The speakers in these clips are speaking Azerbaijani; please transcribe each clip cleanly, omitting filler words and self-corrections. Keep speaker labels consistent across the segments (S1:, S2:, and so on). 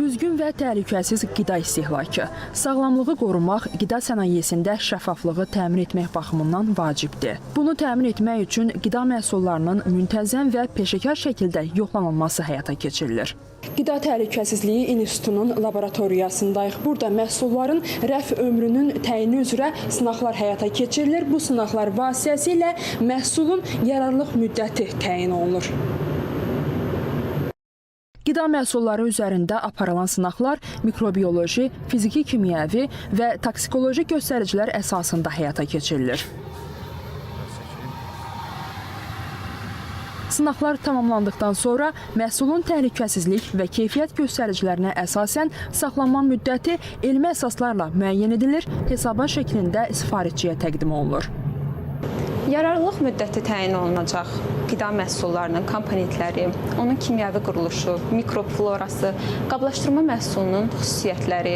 S1: Düzgün və təhlükəsiz qida istehlakı, sağlamlığı qorumaq qida sənayesində şəffaflığı təmin etmək baxımından vacibdir. Bunu təmin etmək üçün qida məhsullarının müntəzəm və peşəkar şəkildə yoxlanılması həyata keçirilir. Qida Təhlükəsizliyi İnstitutunun laboratoriyasındayıq. Burada məhsulların rəf ömrünün təyini üzrə sınaqlar həyata keçirilir. Bu sınaqlar vasitəsilə məhsulun yararlılıq müddəti təyin olunur. Qida məhsulları üzərində aparılan sınaqlar mikrobioloji, fiziki kimyəvi və toksikoloji göstəricilər əsasında həyata keçirilir. Sınaqlar tamamlandıqdan sonra məhsulun təhlükəsizlik və keyfiyyət göstəricilərinə əsasən saxlanma müddəti elmi əsaslarla müəyyən edilir, hesabat şəklində sifarişçiyə təqdim olunur.
S2: Yararlılıq müddəti təyin olunacaq qida məhsullarının komponentləri, onun kimyəvi quruluşu, mikroflorası, qablaşdırma məhsulunun xüsusiyyətləri,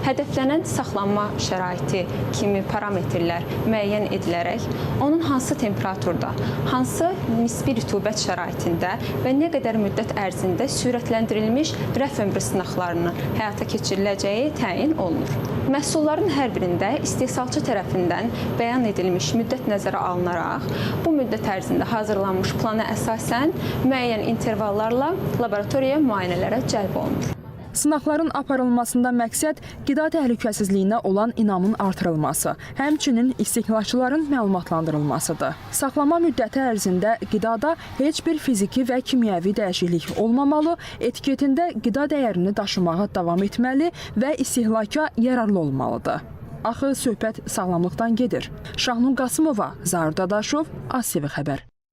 S2: hədəflənən saxlanma şəraiti kimi parametrlər müəyyən edilərək, onun hansı temperaturda, hansı nisbi rütubət şəraitində və nə qədər müddət ərzində sürətləndirilmiş rəf ömrü sınaqlarının həyata keçiriləcəyi təyin olunur. Məhsulların hər birində istehsalçı tərəfindən bəyan edilmiş müddət nəzərə alınaraq, bu müddət ərzində hazırlanmış plana əsasən müəyyən intervallarla laboratoriya müayinələrə cəlb olunur.
S1: Sınaqların aparılmasında məqsəd qida təhlükəsizliyinə olan inamın artırılması, həmçinin istehlakçıların məlumatlandırılmasıdır. Saxlama müddəti ərzində qidada heç bir fiziki və kimyəvi dəyişiklik olmamalı, etiketində qida dəyərini daşımağa davam etməli və istehlaka yararlı olmalıdır. Axı söhbət sağlamlıqdan gedir. Şahnun Qasımova, Zaur Dadaşov, ATV Xəbər.